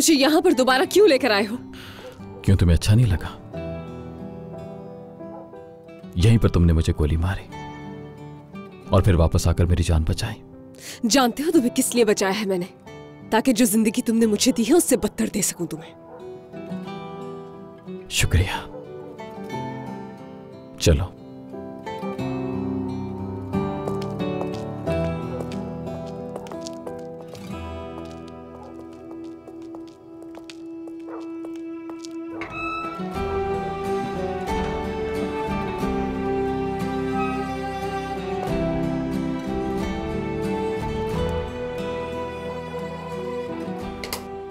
मुझे यहाँ पर दोबारा क्यों लेकर आए हो? क्यों, तुम्हें अच्छा नहीं लगा? यहीं पर तुमने मुझे गोली मारी और फिर वापस आकर मेरी जान बचाई। जानते हो तुम्हें किस लिए बचाया है मैंने? ताकि जो जिंदगी तुमने मुझे दी है उससे बदतर दे सकूं तुम्हें। शुक्रिया। चलो।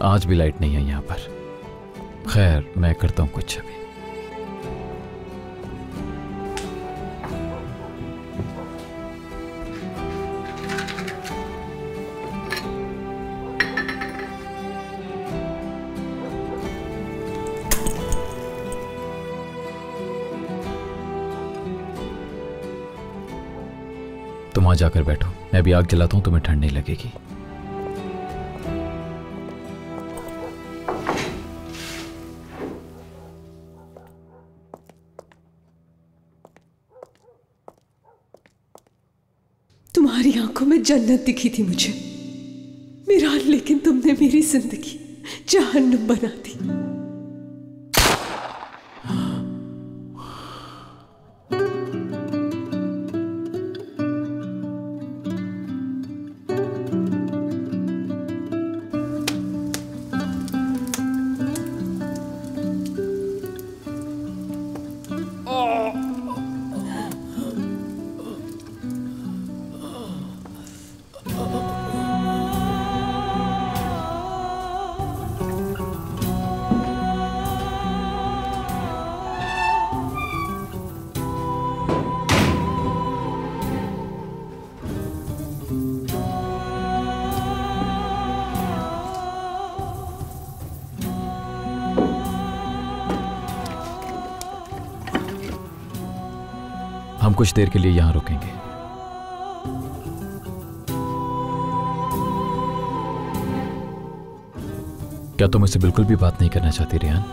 आज भी लाइट नहीं है यहाँ पर। खैर, मैं करता हूँ कुछ अभी। तुम आ जाकर बैठो, मैं भी आग जलाता हूँ, तुम्हें ठंड नहीं लगेगी। तुम्हारी आंखों में जन्नत दिखी थी मुझे मीरान, लेकिन तुमने मेरी जिंदगी जहन्नुम बना दी। हम कुछ देर के लिए यहां रुकेंगे। क्या तुम मुझसे बिल्कुल भी बात नहीं करना चाहती रेहान?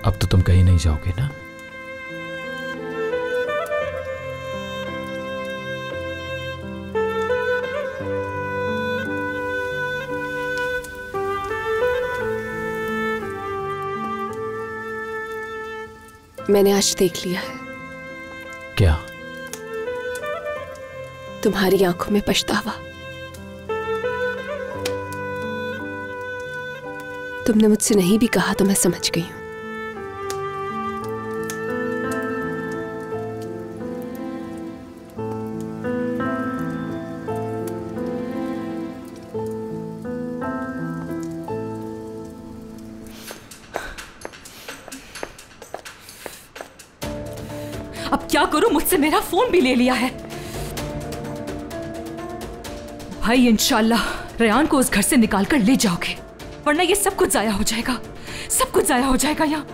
अब तो तुम कहीं नहीं जाओगे ना? मैंने आज देख लिया है। क्या? तुम्हारी आंखों में पछतावा। तुमने मुझसे नहीं भी कहा तो मैं समझ गई हूं। अब क्या करूं? मुझसे मेरा फोन भी ले लिया है। भाई इंशाल्लाह रेहान को उस घर से निकाल कर ले जाओगे, वरना ये सब कुछ जाया हो जाएगा, सब कुछ जाया हो जाएगा। यहाँ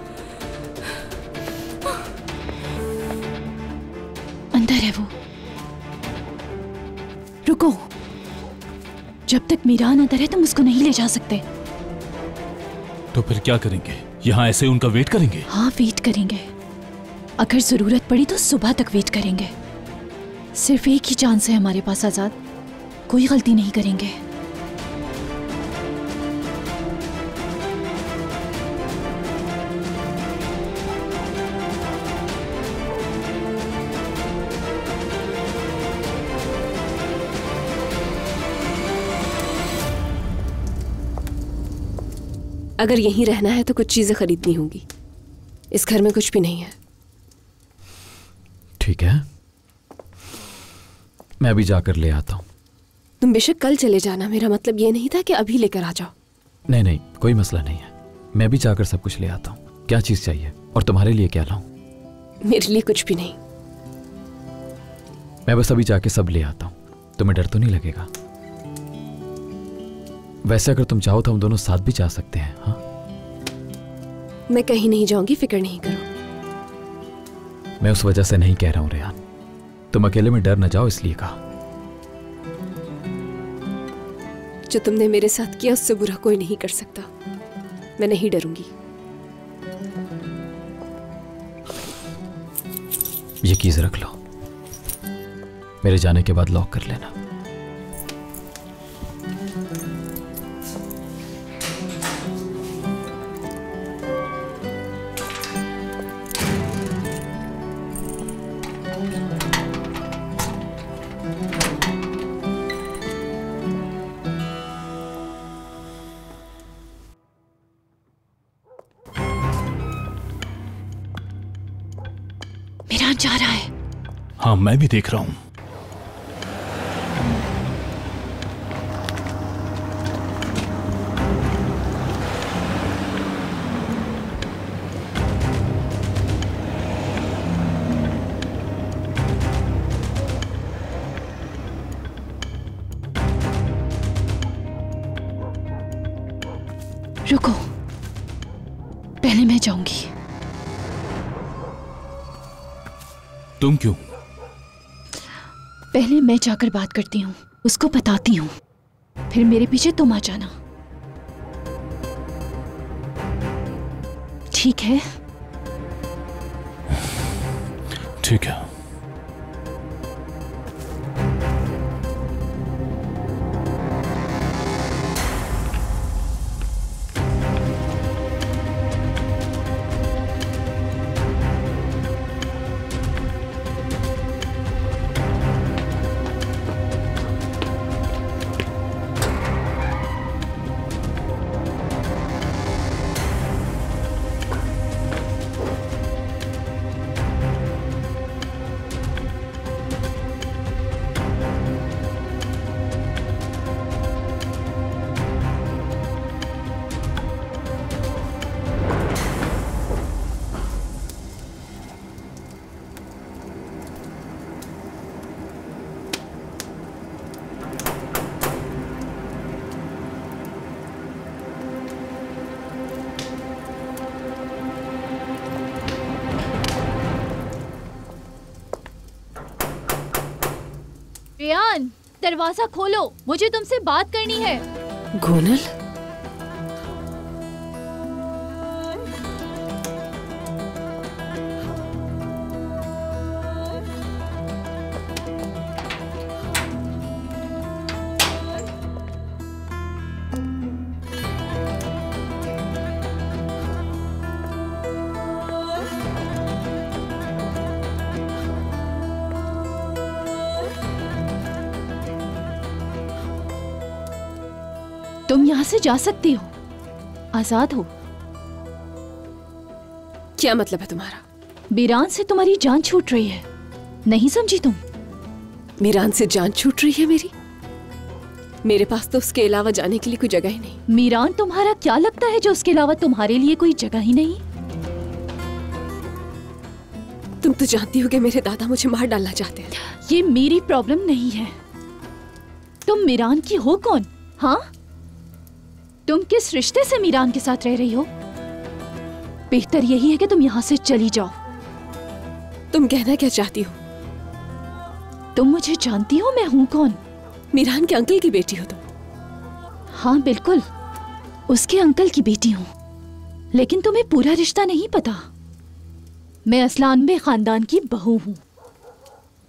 अंदर है वो। रुको, जब तक मीरान अंदर है तुम उसको नहीं ले जा सकते। तो फिर क्या करेंगे? यहाँ ऐसे उनका वेट करेंगे? हाँ, वेट करेंगे। अगर जरूरत पड़ी तो सुबह तक वेट करेंगे। सिर्फ एक ही चांस है हमारे पास आजाद, कोई गलती नहीं करेंगे। अगर यहीं रहना है तो कुछ चीजें खरीदनी होंगी। इस घर में कुछ भी नहीं है। ठीक है, मैं अभी जाकर ले आता हूं। तुम बेशक कल चले जाना, मेरा मतलब ये नहीं था कि अभी लेकर आ जाओ। नहीं नहीं, कोई मसला नहीं है, मैं भी जाकर सब कुछ ले आता हूँ। क्या चीज चाहिए और तुम्हारे लिए क्या लाऊं? मेरे लिए कुछ भी नहीं। मैं बस अभी जाके सब ले आता हूँ, तुम्हें डर तो नहीं लगेगा? वैसे अगर तुम चाहो तो हम दोनों साथ भी जा सकते हैं। हाँ, मैं कहीं नहीं जाऊंगी, फिक्र नहीं करो। मैं उस वजह से नहीं कह रहा हूं रेहान, तुम अकेले में डर न जाओ इसलिए कहा। जो तुमने मेरे साथ किया उससे बुरा कोई नहीं कर सकता। मैं नहीं डरूंगी। ये कीज रख लो, मेरे जाने के बाद लॉक कर लेना। मीरान जा रहा है। हाँ, मैं भी देख रहा हूं। रुको, पहले मैं जाऊंगी। तुम क्यों? पहले मैं जाकर बात करती हूँ, उसको बताती हूँ, फिर मेरे पीछे तुम आ जाना, ठीक है? ठीक है। रेहान, दरवाजा खोलो, मुझे तुमसे बात करनी है। गोनल, तुम यहाँ से जा सकती हो, आजाद हो। क्या मतलब है तुम्हारा? मीरान से तुम्हारी जान छूट रही है, नहीं समझी तुम? मीरान से जान छूट रही है मेरी? मेरे पास तो उसके अलावा जाने के लिए कोई जगह ही नहीं। मीरान तुम्हारा क्या लगता है जो उसके अलावा तुम्हारे लिए कोई जगह ही नहीं? तुम तो जानती हो कि मेरे दादा मुझे मार डालना चाहते हैं। ये मेरी प्रॉब्लम नहीं है। तुम मीरान की हो कौन? हाँ, तुम किस रिश्ते से मीरान के साथ रह रही हो? बेहतर यही है कि तुम यहाँ से चली जाओ। तुम कहना क्या चाहती हो? तुम मुझे जानती हो मैं हूँ कौन? मीरान के अंकल की बेटी हो तुम? हाँ बिल्कुल, उसके अंकल की बेटी हूँ, लेकिन तुम्हें पूरा रिश्ता नहीं पता। मैं असलानबे खानदान की बहू हूँ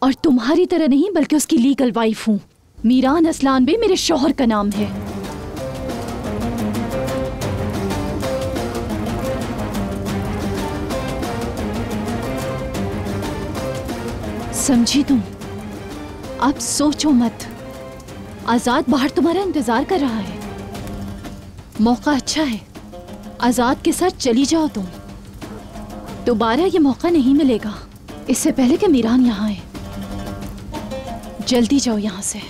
और तुम्हारी तरह नहीं बल्कि उसकी लीगल वाइफ हूँ। मीरान असलानबे मेरे शौहर का नाम है। समझी तुम? अब सोचो मत। आजाद बाहर तुम्हारा इंतजार कर रहा है। मौका अच्छा है, आजाद के साथ चली जाओ तुम। दोबारा ये मौका नहीं मिलेगा। इससे पहले कि मीरान यहाँ आए, जल्दी जाओ यहाँ से।